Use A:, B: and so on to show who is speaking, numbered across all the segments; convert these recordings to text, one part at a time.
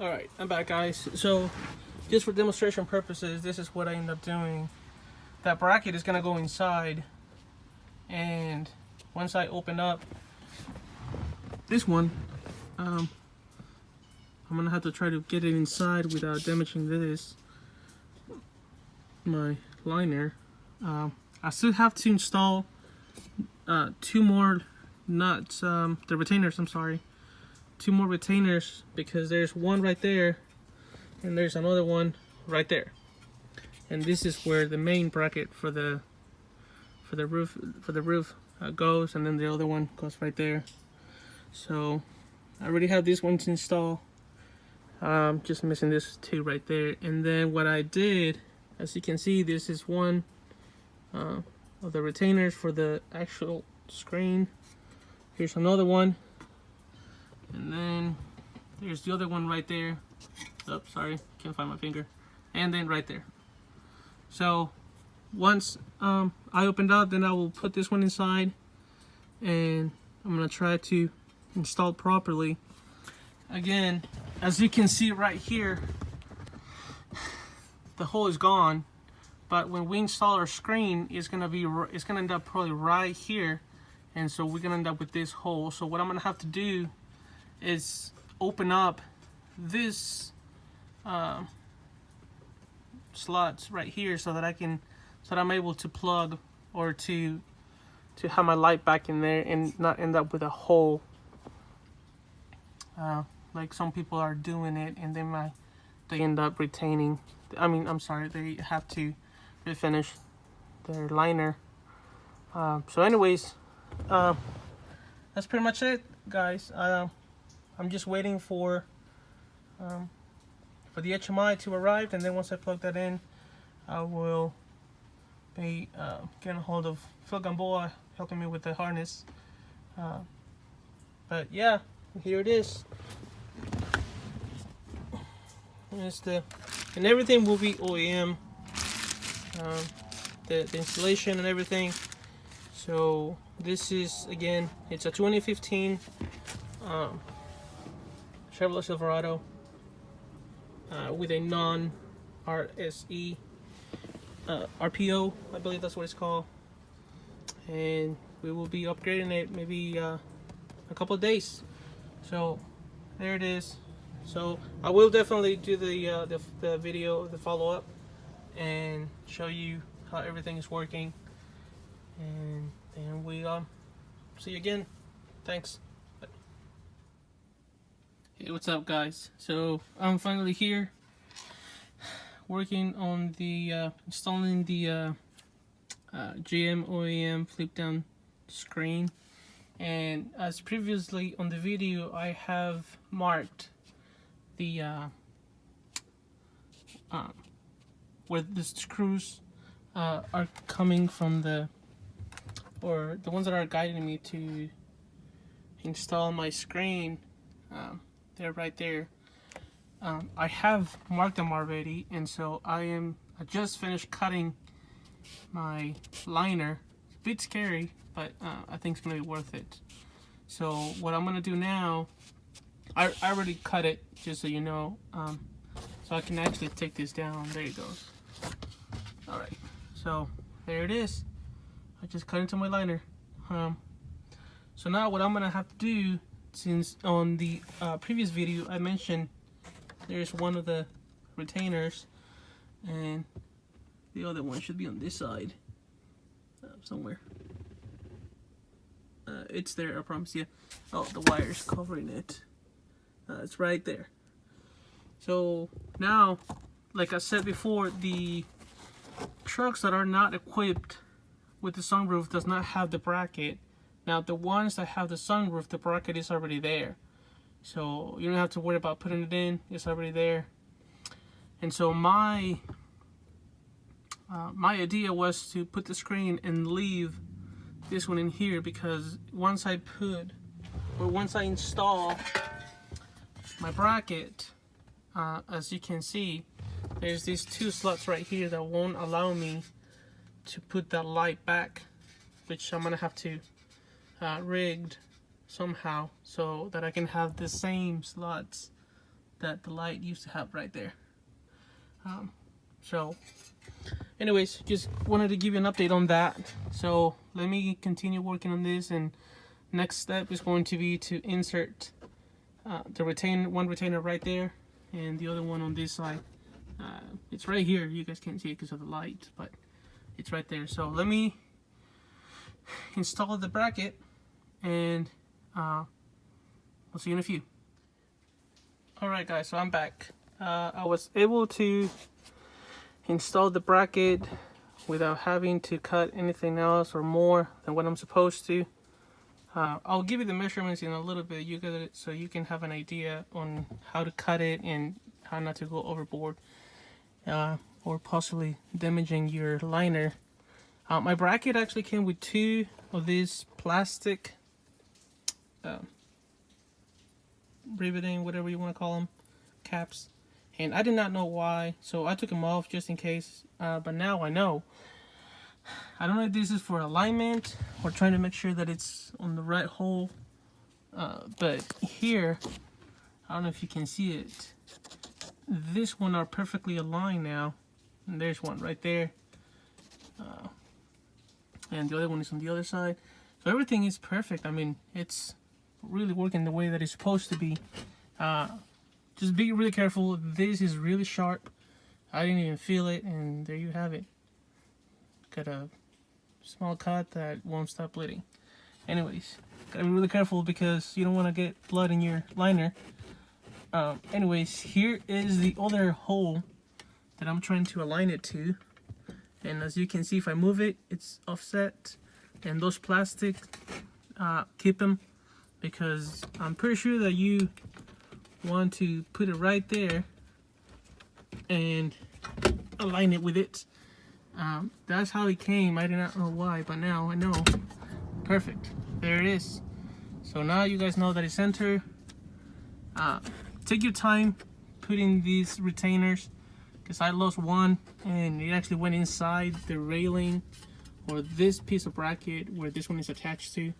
A: Alright, I'm back, guys. So, just for demonstration purposes, this is what I end up doing. That bracket is gonna go inside, and once I open up this one, I'm gonna have to try to get it inside without damaging this, my liner. I still have to install two more nuts, the retainers, I'm sorry. Two more retainers, because there's one right there and there's another one right there, and this is where the main bracket for the roof goes, and then the other one goes right there. So I already have these ones installed, just missing this two right there. And then what I did, as you can see, this is one of the retainers for the actual screen. Here's another one. And then there's the other one right there. Oh, sorry, can't find my finger. And then right there. So once I opened up, then I will put this one inside, and I'm gonna try to install it properly. Again, as you can see right here, the hole is gone. But when we install our screen, it's gonna end up probably right here, and so we're gonna end up with this hole. So what I'm gonna have to do is open up this slots right here, so that I'm able to plug, or to have my light back in there and not end up with a hole, like some people are doing it, and they end up retaining. They have to refinish their liner. So anyways, that's pretty much it, guys. I'm just waiting for the HMI to arrive, and then once I plug that in, I will be getting a hold of Phil Gamboa, helping me with the harness. But yeah, here it is. And everything will be OEM, the installation and everything. So this is, again, it's a 2015 Chevrolet Silverado with a non-RSE RPO, I believe that's what it's called, and we will be upgrading it maybe a couple of days. So there it is. So I will definitely do the video, the follow-up, and show you how everything is working, and then we see you again. Thanks. Bye. Hey, what's up, guys? So I'm finally here, working on the installing the GM OEM flip down screen. And as previously on the video, I have marked the where the screws are coming from, or the ones that are guiding me to install my screen. They're right there. I have marked them already, and so I just finished cutting my liner. It's a bit scary, but I think it's gonna be worth it. So what I'm gonna do now, I already cut it, just so you know, so I can actually take this down. There it goes. Alright, so there it is. I just cut into my liner. So now what I'm gonna have to do, since on the previous video I mentioned there's one of the retainers, and the other one should be on this side somewhere. It's there, I promise you. Oh, the wire's covering it. It's right there. So now, like I said before, the trucks that are not equipped with the sunroof does not have the bracket. Now the ones that have the sunroof, the bracket is already there, so you don't have to worry about putting it in. It's already there. And so my idea was to put the screen and leave this one in here, because once I install my bracket, as you can see, there's these two slots right here that won't allow me to put that light back, which I'm gonna have to rigged somehow so that I can have the same slots that the light used to have right there. So anyways, just wanted to give you an update on that. So let me continue working on this, and next step is going to be to insert the one retainer right there and the other one on this side. It's right here. You guys can't see it because of the light, but it's right there. So let me install the bracket, and we'll see you in a few. Alright guys, so I'm back. I was able to install the bracket without having to cut anything else or more than what I'm supposed to. I'll give you the measurements in a little bit, so you can have an idea on how to cut it and how not to go overboard or possibly damaging your liner. My bracket actually came with 2 of these plastic riveting, whatever you want to call them, caps, and I did not know why, so I took them off just in case, but now I know. I don't know if this is for alignment or trying to make sure that it's on the right hole, but here, I don't know if you can see it, this one are perfectly aligned now, and there's one right there, and the other one is on the other side, so everything is perfect. I mean, it's really working the way that it's supposed to be. Just be really careful. This is really sharp. I didn't even feel it, and there you have it. Got a small cut that won't stop bleeding. Anyways, gotta be really careful because you don't want to get blood in your liner. Anyways, here is the other hole that I'm trying to align it to, and as you can see, if I move it, it's offset, and those plastic keep them, because I'm pretty sure that you want to put it right there and align it with it. That's how it came. I did not know why, but now I know. Perfect. There it is. So now you guys know that it's centered. Take your time putting these retainers, because I lost one and it actually went inside the railing or this piece of bracket where this one is attached to,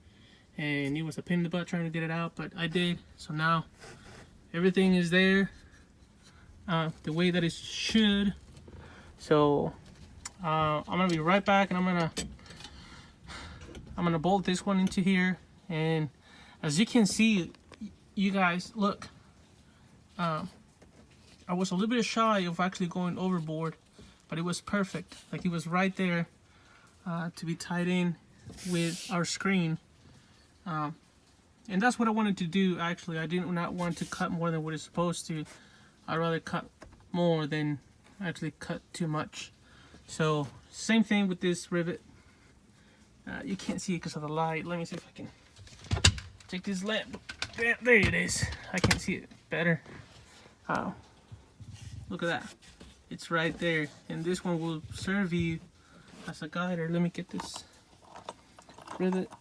A: and it was a pain in the butt trying to get it out, but I did. So now everything is there the way that it should. So I'm gonna be right back, and I'm gonna bolt this one into here, and as you can see, you guys, look, I was a little bit shy of actually going overboard, but it was perfect. Like, it was right there to be tied in with our screen, and that's what I wanted to do. Actually, I did not want to cut more than what it's supposed to. I'd rather cut more than actually cut too much. So same thing with this rivet. You can't see it because of the light. Let me see if I can take this lamp. There it is. I can see it better. Look at that. It's right there. And this one will serve you as a guider. Let me get this rivet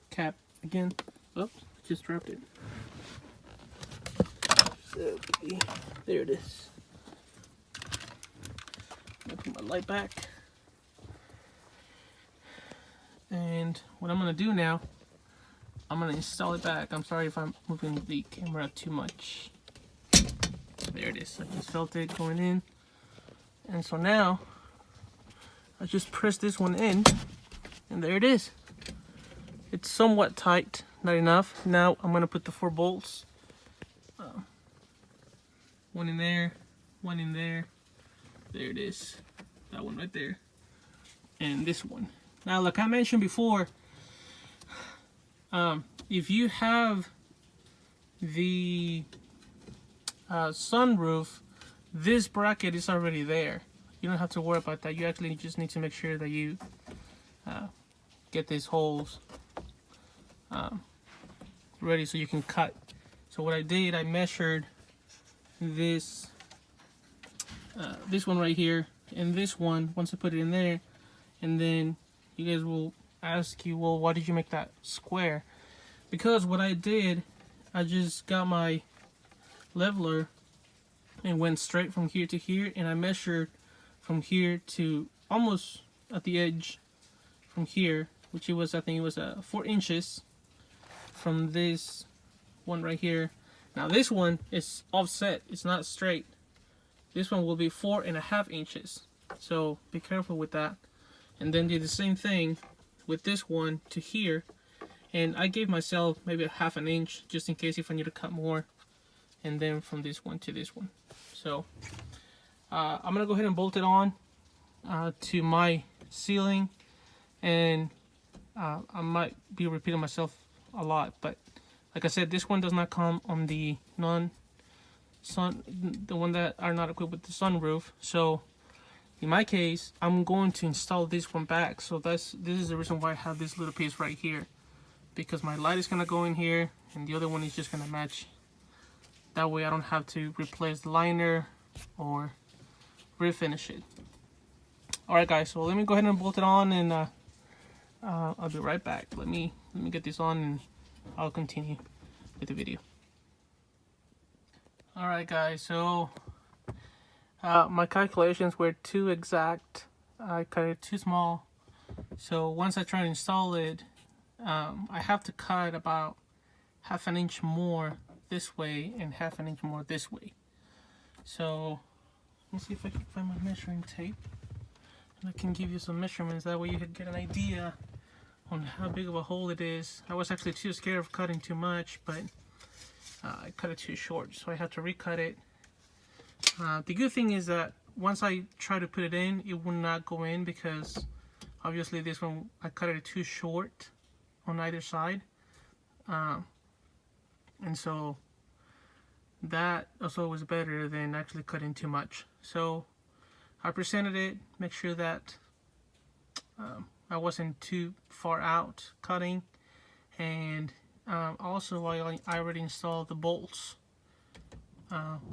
A: cap again. Oops, just dropped it. Okay, there it is. I'm gonna put my light back. And what I'm gonna do now, I'm gonna install it back. I'm sorry if I'm moving the camera too much. There it is. I just felt it going in. And so now, I just press this one in, and there it is. It's somewhat tight, not enough. Now I'm gonna put the 4 bolts. One in there, one in there. There it is. That one right there. And this one. Now, like I mentioned before, if you have the sunroof, this bracket is already there. You don't have to worry about that. You actually just need to make sure that you get these holes ready so you can cut. So what I did, I measured this one right here and this one once I put it in there, and then you guys will ask you, well, why did you make that square? Because what I did, I just got my leveler and went straight from here to here, and I measured from here to almost at the edge from here, which it was, I think it was 4 inches from this one right here. Now this one is offset, it's not straight. This one will be 4.5 inches. So be careful with that. And then do the same thing with this one to here. And I gave myself maybe a 1/2 inch just in case if I need to cut more. And then from this one to this one. So I'm gonna go ahead and bolt it on to my ceiling. And I might be repeating myself a lot, but like I said, this one does not come on the the one that are not equipped with the sunroof. So in my case, I'm going to install this one back. So this is the reason why I have this little piece right here, because my light is gonna go in here and the other one is just gonna match. That way I don't have to replace the liner or refinish it. Alright guys, so let me go ahead and bolt it on, and I'll be right back. Let me get this on and I'll continue with the video. Alright guys, so my calculations were too exact. I cut it too small. So once I try to install it, I have to cut about 1/2 inch more this way and 1/2 inch more this way. So let me see if I can find my measuring tape, and I can give you some measurements. That way you can get an idea on how big of a hole it is. I was actually too scared of cutting too much, but I cut it too short, so I had to recut it. The good thing is that once I try to put it in, it will not go in, because obviously this one I cut it too short on either side. And so that also was better than actually cutting too much. So I presented it, make sure that I wasn't too far out cutting, and also I already installed the bolts.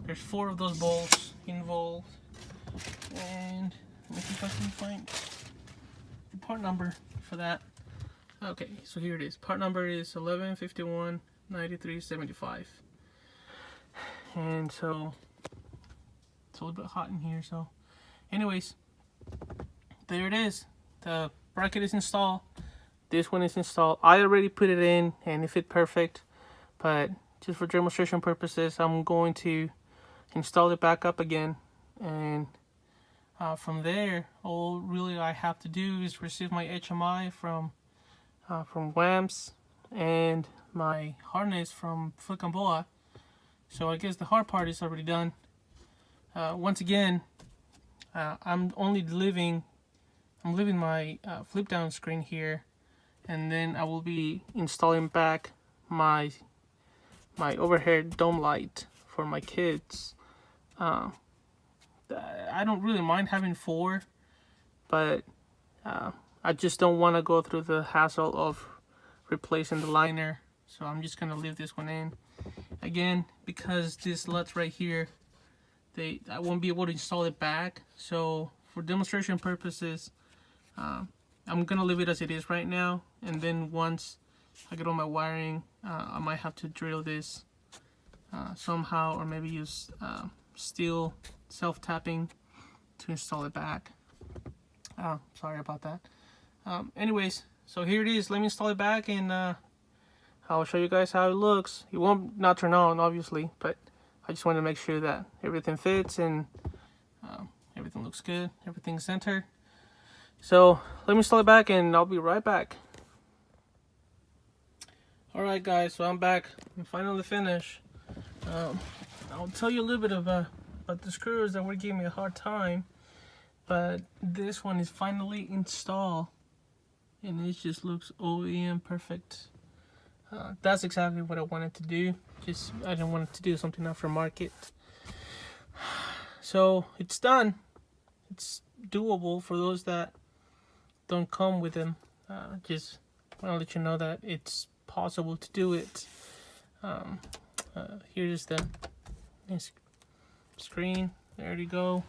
A: There's 4 of those bolts involved, and let me see if I can find the part number for that. Okay, so here it is. Part number is 11519375. And so it's a little bit hot in here, so anyways, there it is. The bracket is installed. This one is installed. I already put it in and it fit perfect, but just for demonstration purposes, I'm going to install it back up again, and from there, all really I have to do is receive my HMI from WAMS and my harness from Flick and Boa. So I guess the hard part is already done. Once again, I'm leaving my flip down screen here, and then I will be installing back my overhead dome light for my kids. I don't really mind having 4, but I just don't want to go through the hassle of replacing the liner, so I'm just gonna leave this one in. Again, because this LUTs right here, I won't be able to install it back, so for demonstration purposes, I'm gonna leave it as it is right now, and then once I get all my wiring, I might have to drill this somehow, or maybe use steel self-tapping to install it back. Sorry about that. Anyways, so here it is. Let me install it back, and I'll show you guys how it looks. It won't not turn on, obviously, but I just want to make sure that everything fits and everything looks good, everything's centered. So let me install it back, and I'll be right back. Alright guys, so I'm back. I'm finally finished. I'll tell you a little bit about the screws that were giving me a hard time, but this one is finally installed, and it just looks OEM perfect. That's exactly what I wanted to do. I didn't want to do something aftermarket. So it's done. It's doable for those that don't come with them. Just want to let you know that it's possible to do it. Here's the screen. There you go.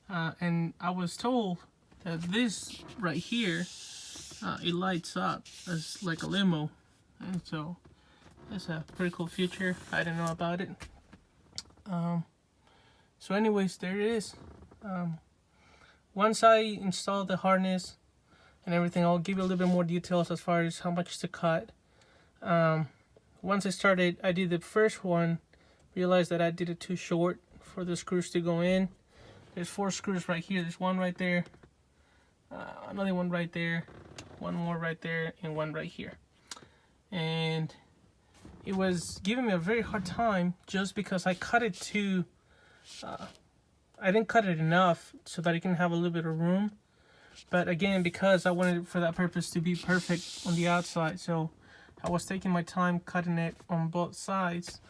A: And I was told that this right here, it lights up as like a limo, and so that's a pretty cool feature. I didn't know about it. So anyways, there it is. Once I install the harness and everything, I'll give you a little bit more details as far as how much to cut. once I did the first one, realized that I did it too short for the screws to go in. There's 4 screws right here. There's one right there, another one right there, one more right there, and one right here. And it was giving me a very hard time just because I cut it too, I didn't cut it enough so that it can have a little bit of room. But again, because I wanted it for that purpose to be perfect on the outside, so I was taking my time cutting it on both sides.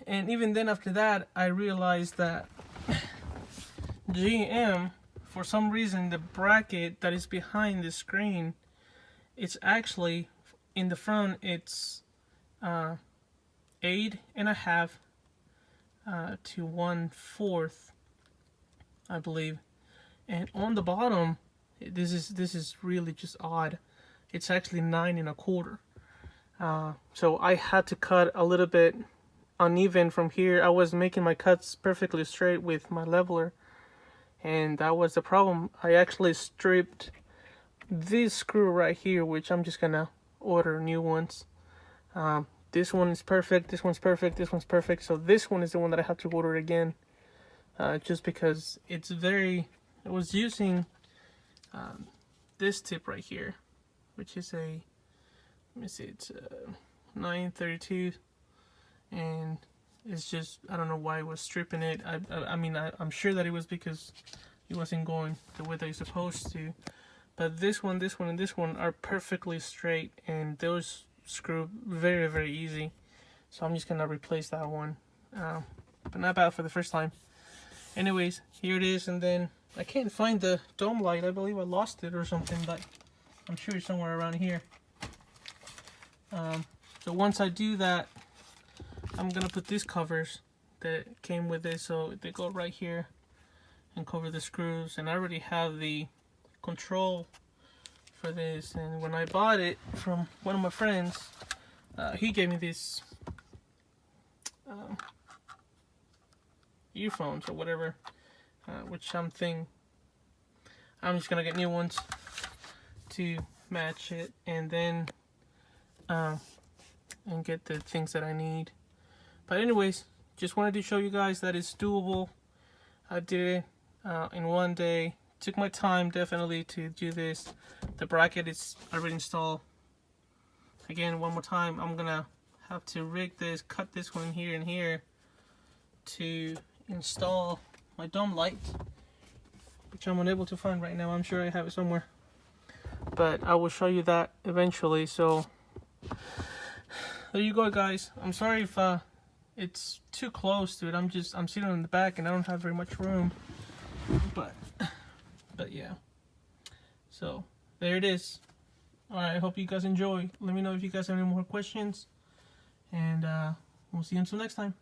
A: And even then after that, I realized that GM, for some reason, the bracket that is behind the screen, it's actually in the front, it's 8.5 to 1/4, I believe, and on the bottom, this is really just odd. It's actually 9.25. So I had to cut a little bit uneven from here. I was making my cuts perfectly straight with my leveler, and that was the problem. I actually stripped this screw right here, which I'm just gonna order new ones. This one is perfect, this one's perfect, this one's perfect, so this one is the one that I have to order again, just because it's very, I was using this tip right here, which is a, let me see, it's 932, and it's just, I don't know why I was stripping it. I mean, I'm sure that it was because it wasn't going the way that it's supposed to, but this one, and this one are perfectly straight, and those screw very, very easy. So I'm just gonna replace that one, but not bad for the first time. Anyways, here it is, and then I can't find the dome light. I believe I lost it or something, but I'm sure it's somewhere around here. So once I do that, I'm gonna put these covers that came with this, so they go right here and cover the screws. And I already have the control for this, and when I bought it from one of my friends, he gave me this earphones or whatever, which I'm just gonna get new ones to match it, and then and get the things that I need. But anyways, just wanted to show you guys that it's doable. I did it in one day. Took my time definitely to do this. The bracket is already installed. Again, one more time, I'm gonna have to rig this, cut this one here and here to install my dome light, which I'm unable to find right now. I'm sure I have it somewhere, but I will show you that eventually. So there you go, guys. I'm sorry if it's too close to it. I'm sitting in the back and I don't have very much room, but yeah. So there it is. Alright, I hope you guys enjoy. Let me know if you guys have any more questions, and we'll see you until next time.